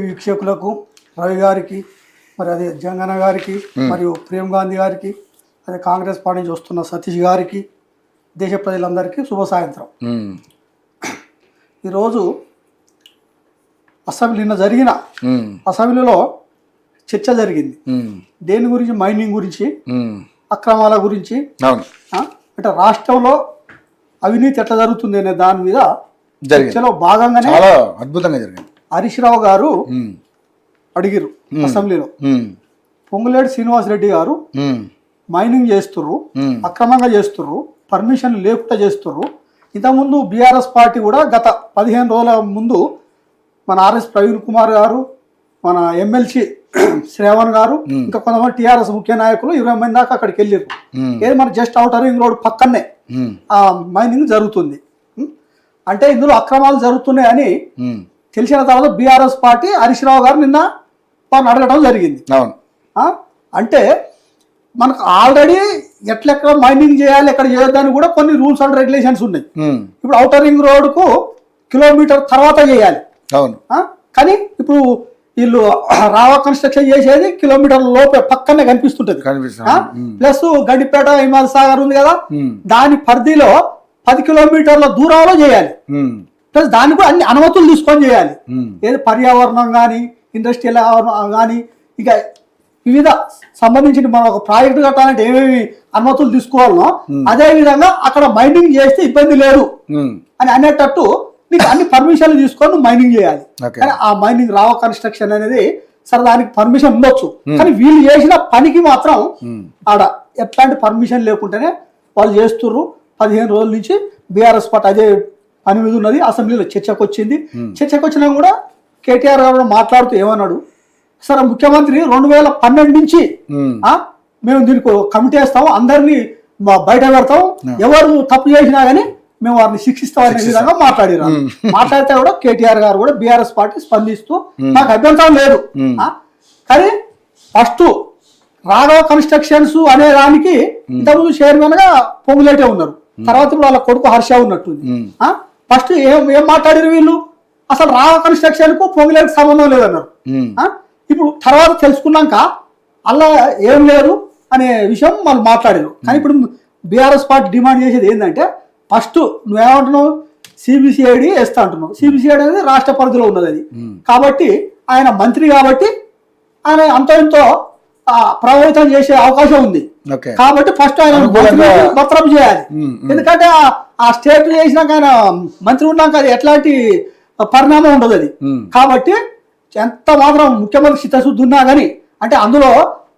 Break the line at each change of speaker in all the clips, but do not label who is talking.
వీక్షకులకు రవి గారికి మరి అదే జంగన్న గారికి మరియు ప్రేమ్ గాంధీ గారికి అదే కాంగ్రెస్ పార్టీ నుంచి వస్తున్న సతీష్ గారికి దేశ ప్రజలందరికీ శుభ సాయంత్రం. ఈరోజు అసెంబ్లీ నిన్న జరిగిన అసెంబ్లీలో చర్చ జరిగింది. దేని గురించి? మైనింగ్ గురించి, అక్రమాల గురించి. అంటే రాష్ట్రంలో అవినీతి ఎట్లా జరుగుతుంది అనే దాని మీద చర్చలో భాగంగానే
చాలా అద్భుతంగా జరిగింది.
హరీష్ రావు గారు అడిగిరు అసెంబ్లీలో, పొంగులేటి శ్రీనివాసరెడ్డి గారు మైనింగ్ చేస్తుర్రు, అక్రమంగా చేస్తుర్రు, పర్మిషన్ లేకుండా చేస్తుర్రు. ఇంతకుముందు బీఆర్ఎస్ పార్టీ కూడా గత 15 రోజుల ముందు మన ఆర్ఎస్ ప్రవీణ్ కుమార్ గారు, మన ఎమ్మెల్సీ శ్రావణ్ గారు, ఇంకా కొంతమంది టీఆర్ఎస్ ముఖ్య నాయకులు 20 మంది దాకా అక్కడికి వెళ్ళారు. ఏది మన జస్ట్ అవుటర్ రింగ్ రోడ్ పక్కనే ఆ మైనింగ్ జరుగుతుంది. అంటే ఇందులో అక్రమాలు జరుగుతున్నాయని తెలిసిన తర్వాత బీఆర్ఎస్ పార్టీ హరీష్ రావు గారు నిన్న వారిని అడగడం జరిగింది. అంటే మనకు ఆల్రెడీ ఎట్లెక్కడ మైనింగ్ చేయాలి, ఎక్కడ చేయొద్దని కూడా కొన్ని రూల్స్ అండ్ రెగ్యులేషన్స్ ఉన్నాయి. ఇప్పుడు అవుటర్ రింగ్ రోడ్కు కిలోమీటర్ తర్వాత చేయాలి. కానీ ఇప్పుడు వీళ్ళు రావా కన్స్ట్రక్షన్ చేసేది కిలోమీటర్ లోపే పక్కనే కనిపిస్తుంటది. ప్లస్ గడిపేట హిమాల్ సాగర్ ఉంది కదా, దాని పరిధిలో 10 కిలోమీటర్ల దూరంలో చేయాలి. ప్లస్ దానికి కూడా అన్ని అనుమతులు తీసుకొని చేయాలి. ఏది పర్యావరణం కానీ, ఇండస్ట్రియల్ కానీ, ఇక వివిధ సంబంధించిన మనం ఒక ప్రాజెక్టు కట్టాలంటే ఏమేమి అనుమతులు తీసుకోవాలనో అదే విధంగా అక్కడ మైనింగ్ చేస్తే ఇబ్బంది లేదు అని అనేటట్టు నీకు అన్ని పర్మిషన్లు తీసుకొని నువ్వు మైనింగ్ చేయాలి. కానీ ఆ మైనింగ్ రావ కన్స్ట్రక్షన్ అనేది సరే దానికి పర్మిషన్ ఉండొచ్చు, కానీ వీళ్ళు చేసిన పనికి మాత్రం ఆడ ఎట్లాంటి పర్మిషన్ లేకుండానే వాళ్ళు చేస్తుర్రు. 15 రోజుల నుంచి బీఆర్ఎస్ పార్టీ అదే పని మీద ఉన్నది. అసెంబ్లీలో చర్చకు వచ్చింది. చర్చకు వచ్చినా కూడా కేటీఆర్ గారు మాట్లాడుతూ ఏమన్నాడు, సరే ముఖ్యమంత్రి 2012 నుంచి మేము దీనికి కమిటీ వేస్తాము, అందరినీ బయట పెడతాం, ఎవరు తప్పు చేసినా కానీ మేము వారిని శిక్షిస్తాం అనే విధంగా మాట్లాడారు. మాట్లాడితే కూడా కేటీఆర్ గారు కూడా బీఆర్ఎస్ పార్టీ స్పందిస్తూ నాకు అభ్యంతరం లేదు, కానీ ఫస్ట్ రాఘవ కన్స్ట్రక్షన్స్ అనే దానికి ఇంతకుముందు చైర్మన్ గా పొంగులేటే ఉన్నారు, తర్వాత ఇప్పుడు వాళ్ళ కొడుకు హర్ష ఉన్నట్టుంది. ఫస్ట్ ఏం మాట్లాడారు వీళ్ళు, అసలు రాఘవ కన్స్ట్రక్షన్ కు పొంగులేటికి సంబంధం లేదన్నారు. ఇప్పుడు తర్వాత తెలుసుకున్నాక అలా ఏం లేదు అనే విషయం వాళ్ళు మాట్లాడారు. కానీ ఇప్పుడు బీఆర్ఎస్ పార్టీ డిమాండ్ చేసేది ఏంటంటే, ఫస్ట్ నువ్వేమంటున్నావు, సిబిసిఐడి వేస్తా అంటున్నావు. సిబిసిఐడి అనేది రాష్ట్ర పరిధిలో ఉన్నది, అది కాబట్టి ఆయన మంత్రి కాబట్టి ఆయన అంత ఎంతో ప్రభావితం చేసే అవకాశం ఉంది. కాబట్టి ఫస్ట్ ఆయన బర్తరఫ్ చేయాలి. ఎందుకంటే ఆ స్టేట్ చేసినాక ఆయన మంత్రి ఉన్నాక అది ఎట్లాంటి పరిణామం ఉండదు అది. కాబట్టి ఎంత మాత్రం ముఖ్యమంత్రి చిత్తశుద్ధి ఉన్నా కానీ అంటే అందులో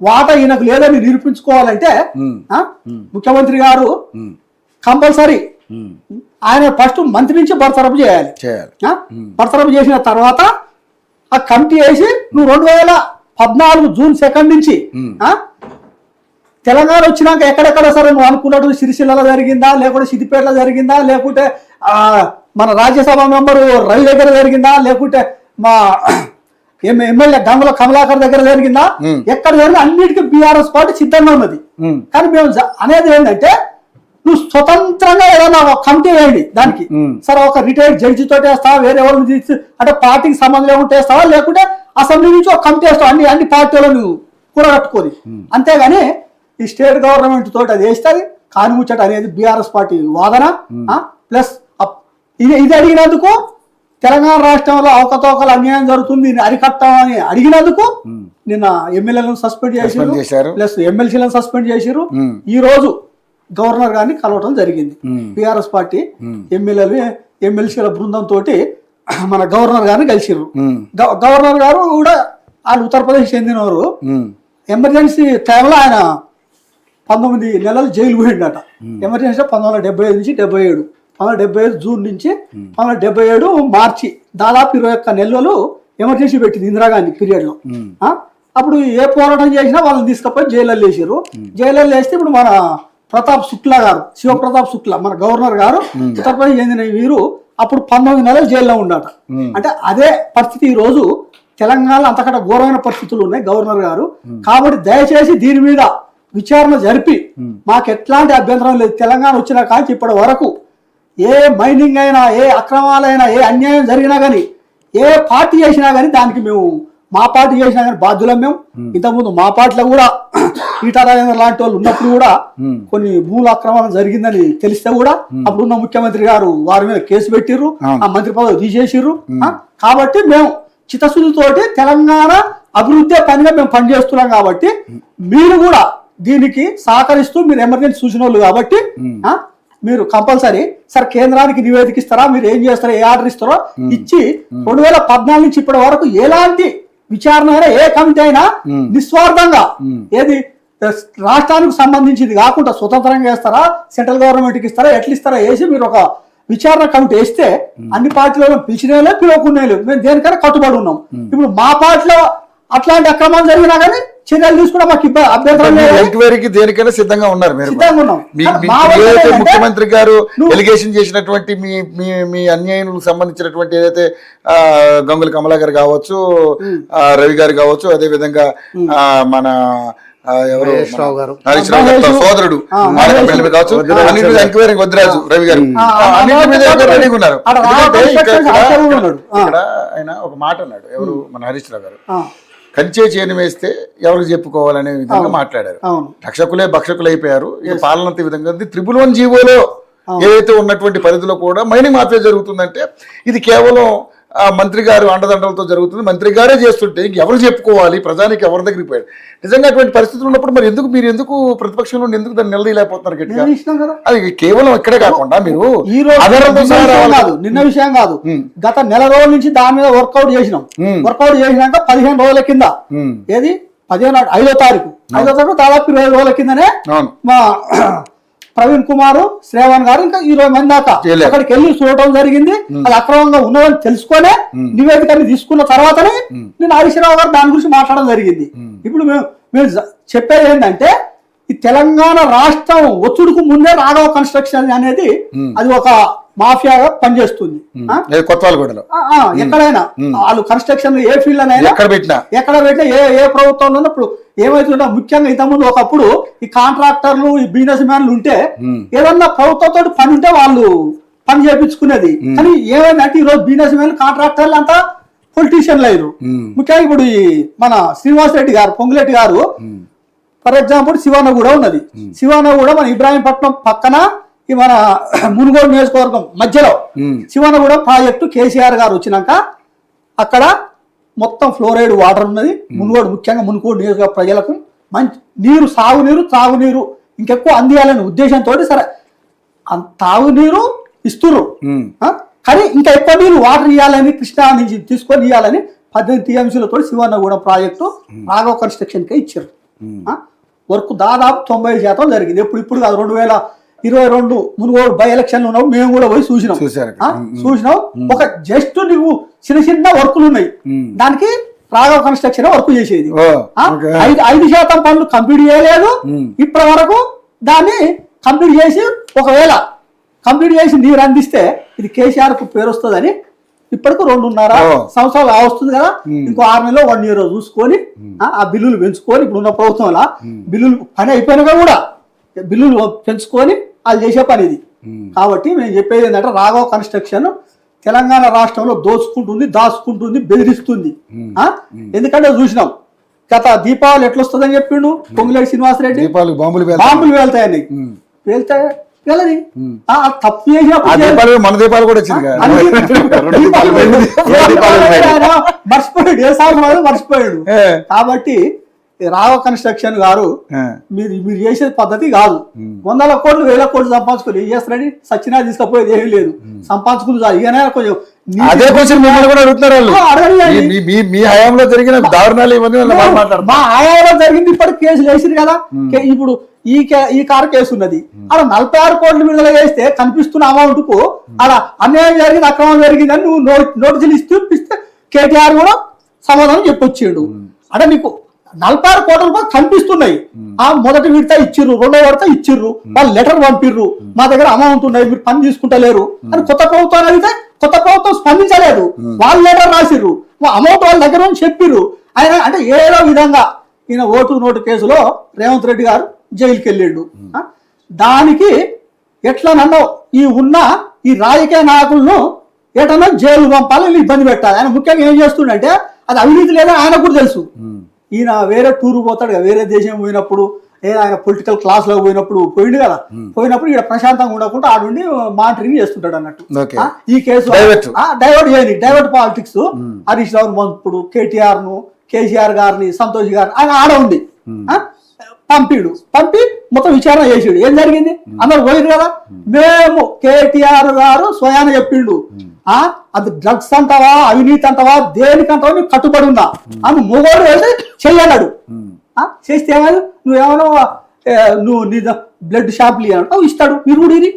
వాటా ఈయనకు లేదని నిరూపించుకోవాలంటే ముఖ్యమంత్రి గారు కంపల్సరీ ఆయన ఫస్ట్ మంత్రి నుంచి బర్తరఫ్ చేయాలి. బర్తరఫ్ చేసిన తర్వాత ఆ కమిటీ వేసి నువ్వు 2014 జూన్ 2 నుంచి తెలంగాణ వచ్చినాక ఎక్కడెక్కడ సరే నువ్వు అనుకున్నట్టు సిరిసిల్లలో జరిగిందా, లేకుంటే సిద్దిపేటలో జరిగిందా, లేకుంటే మన రాజ్యసభ మెంబరు రవి దగ్గర జరిగిందా, లేకుంటే మా ఎమ్మెల్యే గంగుల కమలాకర్ దగ్గర జరిగిందా, ఎక్కడ జరిగిందా అన్నిటికీ బీఆర్ఎస్ పార్టీ సిద్ధంగా ఉన్నది. కానీ మేము అనేది ఏంటంటే, నువ్వు స్వతంత్రంగా ఏదైనా కమిటీ వేయండి దానికి. సరే ఒక రిటైర్డ్ జడ్జి తోటి వేస్తావా, వేరే ఎవరిని తీసి అంటే పార్టీకి సంబంధం లేకుంటే వేస్తావా, లేకుంటే అసెంబ్లీ నుంచి ఒక కమిటీ వేస్తావు, అన్ని పార్టీలను కూడగట్టుకొని. అంతేగాని ఈ స్టేట్ గవర్నమెంట్ తోటి అది వేస్తుంది కానిముచ్చట అనేది బీఆర్ఎస్ పార్టీ వాదన. ప్లస్ ఇది అడిగినందుకు తెలంగాణ రాష్ట్రంలో అవకతవకలు అన్యాయం జరుగుతుంది అరికట్టామని అడిగినందుకు నిన్న ఎమ్మెల్యేలను సస్పెండ్ చేశారు, ప్లస్ ఎమ్మెల్సీలను సస్పెండ్ చేశారు. ఈ రోజు గవర్నర్ గారిని కలవటం జరిగింది. బీఆర్ఎస్ పార్టీ ఎమ్మెల్యేలు ఎమ్మెల్సీల బృందంతో మన గవర్నర్ గారిని కలిసిర్రు. గవర్నర్ గారు కూడా ఆయన ఉత్తరప్రదేశ్ చెందినవారు. ఎమర్జెన్సీ టైంలో ఆయన 19 నెలలు జైలు పోయిండట. ఎమర్జెన్సీ 1975 నుంచి 77, 1975 జూన్ నుంచి 1977 మార్చి, దాదాపు 21 నెలలు ఎమర్జెన్సీ పెట్టింది ఇందిరాగాంధీ పీరియడ్ లో. అప్పుడు ఏ పోరాటం చేసినా వాళ్ళని తీసుకుపోయి జైల్లో వేసారు. జైల్లో వేస్తే ఇప్పుడు మన ప్రతాప్ శుక్లా గారు, శివప్రతాప్ శుక్లా మన గవర్నర్ గారు ఉత్తరప్రదేశ్ చెందిన వీరు అప్పుడు 19 నెలలు జైల్లో ఉండట. అంటే అదే పరిస్థితి ఈ రోజు తెలంగాణలో అంతకంటే ఘోరమైన పరిస్థితులు ఉన్నాయి గవర్నర్ గారు. కాబట్టి దయచేసి దీని మీద విచారణ జరిపి మాకు ఎట్లాంటి అభ్యంతరం లేదు. తెలంగాణ వచ్చిన కాంచి ఇప్పటి వరకు ఏ మైనింగ్ అయినా, ఏ అక్రమాలైనా, ఏ అన్యాయం జరిగినా కానీ ఏ పార్టీ చేసినా కానీ దానికి మేము మా పార్టీ చేసినా కానీ బాధ్యులం మేము. ఇంతకుముందు మా పార్టీలో కూడా ఈటా రాజేంద్ర లాంటి వాళ్ళు ఉన్నప్పుడు కూడా కొన్ని భూముల అక్రమం జరిగిందని తెలిస్తే కూడా అప్పుడున్న ముఖ్యమంత్రి గారు వారి మీద కేసు పెట్టిర్రు, ఆ మంత్రి పదవి తీసేసిర్రు. కాబట్టి మేము చిత్తశుద్ధితోటి తెలంగాణ అభివృద్ధి పనిగా మేము పనిచేస్తున్నాం. కాబట్టి మీరు కూడా దీనికి సహకరిస్తూ మీరు ఎమర్జెన్సీ సూచన వాళ్ళు కాబట్టి మీరు కంపల్సరీ సార్ కేంద్రానికి నివేదిక ఇస్తారా, మీరు ఏం చేస్తారో, ఏ ఆర్డర్ ఇస్తారో ఇచ్చి 2014 నుంచి ఇప్పటి వరకు ఎలాంటి విచారణ అయినా ఏ కమిటీ అయినా నిస్వార్థంగా ఏది రాష్ట్రానికి సంబంధించింది కాకుండా స్వతంత్రంగా వేస్తారా, సెంట్రల్ గవర్నమెంట్కి ఇస్తారా, ఎట్లా ఇస్తారా వేసి మీరు ఒక విచారణ కమిటీ వేస్తే అన్ని పార్టీలలో పిలిచినేలే పిలవకునేలు మేము దేనికైనా కట్టుబడి ఉన్నాం. ఇప్పుడు మా పార్టీలో అట్లాంటి అక్రమాలు జరిగినా కానీ చర్యలు తీసుకున్నా మాకు అభ్యంతరం లేదు.
ఎంక్వైరీకి దేనికైనా సిద్ధంగా ఉన్నారు మీరు. ముఖ్యమంత్రి గారు ఎలిగేషన్ చేసినటువంటి మీ అన్యాయాలకు సంబంధించినటువంటి ఏదైతే గంగుల కమలా గారు కావచ్చు, రవి గారు కావచ్చు, అదే విధంగా మన ఎవరు హరీష్ రావు గారు సోదరుడు కావచ్చు, ఎంక్వైరీ వద్రాజు రవి గారు అన్నింటి మీద రెడీగా ఉన్నారు. ఇక్కడ ఆయన ఒక మాట అన్నాడు, ఎవరు మన హరీష్ రావు గారు, కంచే చేను వేస్తే ఎవరికి చెప్పుకోవాలనే విధంగా మాట్లాడారు. రక్షకులే భక్షకులు అయిపోయారు. ఇక పాలనంత విధంగా 111 జీవోలో ఏదైతే ఉన్నటువంటి పరిధిలో కూడా మైనింగ్ మాఫియా జరుగుతుందంటే ఇది కేవలం మంత్రి గారు అండదండలతో జరుగుతుంది, మంత్రి గారే చేస్తుంటే ఎవరు చెప్పుకోవాలి, ప్రజానికి ఎవరి దగ్గరికి పోయాడు. నిజంగా అటువంటి పరిస్థితులు ఉన్నప్పుడు మరి మీరు ఎందుకు ప్రతిపక్షంలో ఎందుకు దాన్ని నిలదీయలేకపోతున్నారు గట్టిగా? అది కేవలం ఇక్కడే కాకుండా మీరు
నిన్న విషయం కాదు, గత నెల రోజుల నుంచి దాని మీద వర్కౌట్ చేసినాం. వర్కౌట్ చేసినాక 15 రోజుల కింద ఏది 5వ తారీఖు దాదాపు 20 రోజుల కిందనే మా ప్రవీణ్ కుమార్, శ్రేవణ్ గారు ఇంకా 20 మంది దాకా అక్కడికి వెళ్ళి చూడటం జరిగింది. అది అక్రమంగా ఉన్నదని తెలుసుకొనే నివేదికని తీసుకున్న తర్వాతనే నేను హరీష్ రావు గారు దాని గురించి మాట్లాడడం జరిగింది. ఇప్పుడు మేము చెప్పేది ఏంటంటే ఈ తెలంగాణ రాష్ట్రం వచ్చుడుకు ముందే రాఘవ కన్స్ట్రక్షన్ అనేది అది ఒక మాఫియాగా పనిచేస్తుంది. ఎక్కడైనా వాళ్ళు కన్స్ట్రక్షన్ ఏ ఫీల్డ్ అయినా ఎక్కడ పెట్టినా ఏ ప్రభుత్వంలో ఉన్నప్పుడు ఏమైతుందో ముఖ్యంగా ఇంతకుముందు ఒకప్పుడు ఈ కాంట్రాక్టర్లు, ఈ బిజినెస్ మ్యాన్లు ఉంటే ఏదన్నా ప్రభుత్వంతో పని ఉంటే వాళ్ళు పని చేయించుకునేది. కానీ ఏమైందంటే ఈ రోజు బిజినెస్ మ్యాన్లు, కాంట్రాక్టర్లు అంతా పొలిటీషియన్లు అయ్యారు. ముఖ్యంగా ఇప్పుడు ఈ మన శ్రీనివాస్ రెడ్డి గారు, పొంగులేటి గారు, ఫర్ ఎగ్జాంపుల్ శివాన కూడా ఉన్నది. శివాన కూడా మన ఇబ్రాహీంపట్నం పక్కన ఈ మన మునుగోడు నియోజకవర్గం మధ్యలో శివాన కూడా ప్రాజెక్టు కేసీఆర్ గారు వచ్చినాక అక్కడ మొత్తం ఫ్లోరైడ్ వాటర్ ఉన్నది. మునుగోడు ముఖ్యంగా మునుగోడు నియోజకవర్గ ప్రజలకు మంచి నీరు, సాగునీరు, తాగునీరు ఇంకెక్కువ అందియాలనే ఉద్దేశంతో సరే తాగునీరు ఇస్తున్నారు. కానీ ఇంకా ఎక్కువ నీరు వాటర్ ఇవ్వాలని కృష్ణా నుంచి తీసుకొని ఇవ్వాలని 18 TMCలతో శివానగూడెం ప్రాజెక్టు రాఘవ కన్స్ట్రక్షన్కే ఇచ్చారు. వర్క్ దాదాపు 90% జరిగింది. ఇప్పుడు కాదు, 2022 మునుగోడు బై ఎలక్షన్లు ఉన్నప్పుడు మేము కూడా పోయి చూసినాం. ఒక జస్ట్ నువ్వు చిన్న వర్కులు ఉన్నాయి, దానికి రాఘవ కన్స్ట్రక్షన్ వర్క్ చేసేది. 5% పనులు కంప్లీట్ చేయలేదు ఇప్పటి వరకు. దాన్ని కంప్లీట్ చేసి ఒకవేళ కంప్లీట్ చేసి నీరు అందిస్తే ఇది కేసీఆర్ కు పేరు వస్తుందని ఇప్పటికి 2.5 సంవత్సరాలు వస్తుంది కదా, ఇంకో 6 నెలలో 1 year చూసుకొని ఆ బిల్లులు పెంచుకొని ఇప్పుడున్న ప్రభుత్వంలో బిల్లులు పని అయిపోయినాక కూడా బిల్లులు పెంచుకొని వాళ్ళు చేసే పని ఇది. కాబట్టి మేము చెప్పేది ఏంటంటే రాఘవ కన్స్ట్రక్షన్ తెలంగాణ రాష్ట్రంలో దోచుకుంటుంది, దాచుకుంటుంది, బెదిరిస్తుంది. ఎందుకంటే చూసినాం గత దీపావళి ఎట్లా వస్తుందని చెప్పిండు పొంగులేటి శ్రీనివాసరెడ్డి, బాంబులు వెళ్తాయని. వెళ్తాయి వెళ్ళని తప్పు చేసినప్పుడు
మన దీపాలు కూడా వచ్చింది,
మర్చిపోయాడు, ఏ సార్లు మర్చిపోయాడు. కాబట్టి రాఘవ కన్స్ట్రక్షన్ గారు మీరు చేసేది పద్ధతి కాదు. 100 కోట్లు 1000 కోట్లు సంపాదించుకొని ఏం చేస్తారని సచ్చినా తీసుకపోయేది ఏమీ లేదు. సంపాదించుకుని ఇకనే కొంచెం
అదే క్వశ్చన్ మిమ్మల్ని కూడా అడుగుతున్నారు. మీ హయాంలో జరిగిన దారుణాలు ఇవన్నీ
మా హయాంలో జరిగింది. ఇప్పుడు కేసులు వేసింది కదా. ఇప్పుడు ఈ కారు కేసు ఉన్నది, అలా 46 కోట్లు విడుదల చేస్తే కనిపిస్తున్న అమౌంట్ కు అలా అన్యాయం జరిగింది, అక్రమం జరిగిందని నువ్వు నోటీసులు ఇస్తే కేటీఆర్ కూడా సమాధానం చెప్పొచ్చాడు. అంటే నీకు 46 కోట్ల రూపాయలు కనిపిస్తున్నాయి. ఆ మొదటి విడత ఇచ్చిర్రు, 2వ విడత ఇచ్చిర్రు, వాళ్ళు లెటర్ పంపిర్రు, మా దగ్గర అమౌంట్ ఉన్నాయి, మీరు పని తీసుకుంటలేరు అని కొత్త ప్రభుత్వం అడిగితే కొత్త ప్రభుత్వం స్పందించలేదు. వాళ్ళు లెటర్ రాసిర్రు, అమౌంట్ వాళ్ళ దగ్గర నుంచి చెప్పిర్రు. ఆయన అంటే ఏదో విధంగా ఈయన ఓటు నోటు కేసులో రేవంత్ రెడ్డి గారు జైలుకి వెళ్ళిండు. దానికి ఎట్లా నన్నో ఈ రాజకీయ నాయకులను ఏటన్నా జైలు పంపాలి, వీళ్ళు ఇబ్బంది పెట్టాలి. ఆయన ముఖ్యంగా ఏం చేస్తుండంటే అది అవినీతి లేదని ఆయనకు కూడా తెలుసు. ఈయన వేరే టూర్ పోతాడు కదా, వేరే దేశం పోయినప్పుడు ఆయన పొలిటికల్ క్లాస్ లో పోయిండు కదా, పోయినప్పుడు ఇక్కడ ప్రశాంతంగా ఉండకుండా ఆడుండి మానిటరింగ్ చేస్తుంటాడు అన్నట్టు. ఈ case divert politics Harish Rao మంత్రుడు KTR ను, కేసీఆర్ గారిని, సంతోష్ గారిని ఆయన ఆడ ఉంది పంపి మొత్తం విచారణ చేసాడు. ఏం జరిగింది అందరు పోయింది కదా. మేము కేటీఆర్ గారు స్వయాన చెప్పిండు, అది డ్రగ్స్ అంటావా అవినీతి అంటావా దేనికంటావా నీకు కట్టుబడి ఉందా అని మొగోడు వెళ్తే చెయ్యన్నాడు. చేస్తే ఏమన్నా నువ్వేమన్నా నువ్వు నీ బ్లడ్ షాప్లు అంటావు ఇస్తాడు. మీరు కూడా ఇది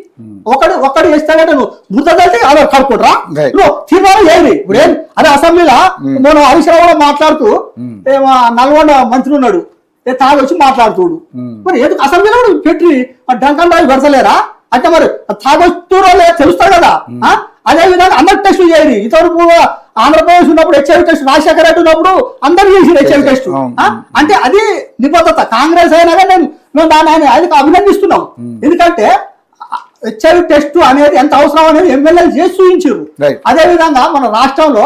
ఒకడు చేస్తాడంటే నువ్వు మృతదైతే అలా కడుకుంటారా నువ్వు తీర్మానం చేయండి. ఇప్పుడు ఏం అదే అసెంబ్లీలో మనం హరీశ్రావు మాట్లాడుతూ నల్గొండ మంత్రి ఉన్నాడు, తాగొచ్చి మాట్లాడుతుడు. మరి ఎందుకు అసెంబ్లీలో పెట్టి డంకన్ రాయి పెడతలేరా అంటే మరి తాగొచ్చురో లేదా తెలుస్తాడు కదా. అదే విధంగా అందరు టెస్టులు చేయండి. ఇతరులు ఆంధ్రప్రదేశ్ ఉన్నప్పుడు హెచ్ఐవి టెస్ట్, రాజశేఖర రెడ్డి ఉన్నప్పుడు అందరు చేసి హెచ్ఐవి టెస్ట్. అంటే అది నిబద్ధత. కాంగ్రెస్ అయినా మేము దాన్ని అది అభినందిస్తున్నాం. ఎందుకంటే హెచ్ఐవి టెస్ట్ అనేది ఎంత అవసరం అనేది ఎమ్మెల్యేలు చేసి చూపించారు. అదే విధంగా మన రాష్ట్రంలో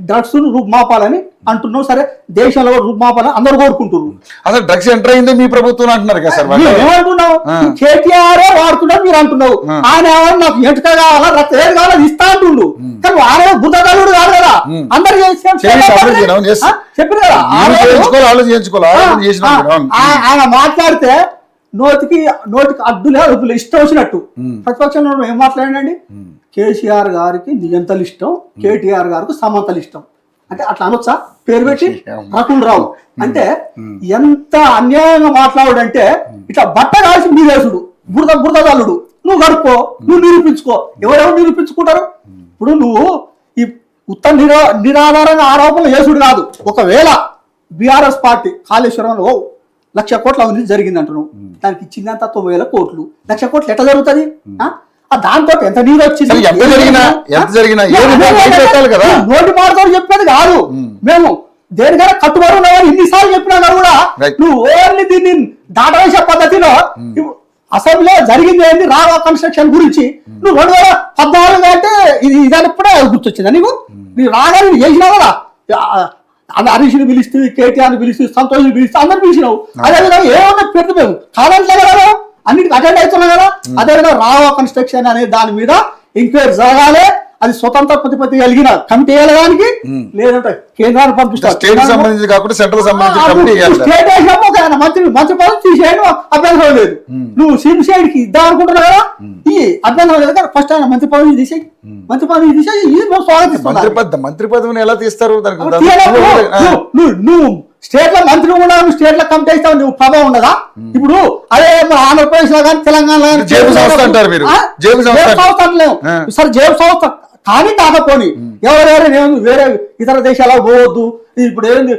డ్రగ్స్ రూపుమాపాలని అంటున్నాం. సరే దేశంలో రూపుమాపాలని అందరూ కోరుకుంటున్నారు.
అసలు డ్రగ్స్ ఎంటర్ అయింది మీ ప్రభుత్వం అంటున్నారు కదా సార్.
ఏమంటున్నావు? కేటీఆర్ వాడుతున్నావు మీరు అంటున్నావు. ఆయన ఏమన్నా నాకు ఎంటుక కావాలా రక్తం ఏది కావాలా ఇస్తా అంటుండు. కానీ ఆయన బుద్ధగాడు కాదు కదా, అందరు చెప్పారు కదా. ఆయన మాట్లాడితే నోటికి అడ్డులే అదుపులే ఇష్టం వచ్చినట్టు. ప్రతిపక్షంలో ఏం మాట్లాడండి, కేసీఆర్ గారికి నియంతలు ఇష్టం, కేటీఆర్ గారికి సమంతలు ఇష్టం అంటే అట్లా అనొచ్చా? పేరు పెట్టి రకుల్ రావు అంటే ఎంత అన్యాయంగా మాట్లాడుడంటే ఇట్లా బట్ట కాల్సి మీదేసుడు, బురదల్లుడు. నువ్వు గడుపుకో, నువ్వు నిరూపించుకో. ఎవరెవరు నిరూపించుకుంటారు? ఇప్పుడు నువ్వు ఈ ఉత్తర నిరాధారంగా ఆరోపణలు చేసుడు కాదు. ఒకవేళ బీఆర్ఎస్ పార్టీ కాళేశ్వరంలో 1,00,000 కోట్ల అవినీతి జరిగింది అంటున్నావు, దానికి ఇచ్చిందంత 9,000 కోట్లు. 1,00,000 కోట్లు ఎట్లా జరుగుతుంది? దాంతో ఎంత నీరు వచ్చింది నోటి మాటతో చెప్పేది కాదు. మేము దేనికైనా కట్టుబడి ఉన్నామని ఇన్నిసార్లు చెప్పినా కూడా నువ్వు ఓన్లీ దీన్ని దాటవేసే పద్ధతిలో అసెంబ్లీలో జరిగింది ఏంది రావా కన్స్ట్రక్షన్ గురించి నువ్వు 2014 అంటే ఇదప్పుడే గుర్తొచ్చిందా నీకు? నీవు రాగానే చేసినావు కదా. హరీష్ని పిలిస్తూ, కేటీఆర్ని పిలిస్తూ, సంతోష్ని పిలిస్తూ అందరు పిలిచినావు. అదేవిధంగా ఏమన్నా పెద్ద మేము కాదంటే కదా అన్నిటికి అటెండ్ అవుతున్నాం కదా. అదేవిధంగా రావా కన్స్ట్రక్షన్ అనే దాని మీద ఎంక్వైరీ జరగాలి. అది స్వతంత్ర ప్రతిపత్తి కలిగిన కమిటీ వేయడానికి, లేదంటే కేంద్రాన్ని పంపిస్తారు. స్టేట్ మంత్రి పదవి తీసేయడం అభ్యంతరం లేదు. నువ్వు సిబిసిఐడి కి ఇద్దాం అనుకుంటున్నావు కదా, ఈ అభ్యంతరం లేదు కదా. ఫస్ట్ ఆయన మంత్రి పదవి తీసేయి, మంత్రి పదవి తీసేసి ఇది మేము స్వాగతిస్తాం.
మంత్రి పదవిని ఎలా తీస్తారు?
నువ్వు స్టేట్ లో మంత్రి ఉండవు, స్టేట్ లో కమిటీ ఇస్తావు, నువ్వు ప్రభావం ఉండదా? ఇప్పుడు అదే ఆంధ్రప్రదేశ్ లో కానీ తెలంగాణలో కానీ జేబు సంస్థ అంటలేము సార్. జేబు సంస్థ కానీ కాకపోని ఎవరెవరు వేరే ఇతర దేశాలకు పోవద్దు. ఇప్పుడు ఏంది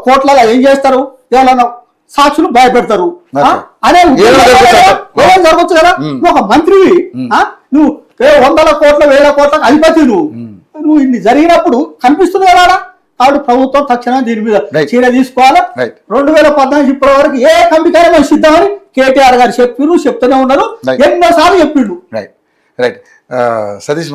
కోట్లలో ఏం చేస్తారు, ఎవరైనా సాక్షులు భయపెడతారు అనే జరగచ్చు కదా. నువ్వు ఒక మంత్రివి, నువ్వు 100 కోట్ల 1000 కోట్ల అధిపతి, నువ్వు ఇన్ని జరిగినప్పుడు కనిపిస్తుంది కదా. కాబట్టి ప్రభుత్వం తక్షణం దీని మీద చర్య తీసుకోవాలి. 2014 ఇప్పటి వరకు ఏ కమిటీకైనా మేము సిద్ధమని కేటీఆర్ గారు చెప్తూనే ఉన్నారు, ఎన్నోసార్లు చెప్పిండు.
సతీష్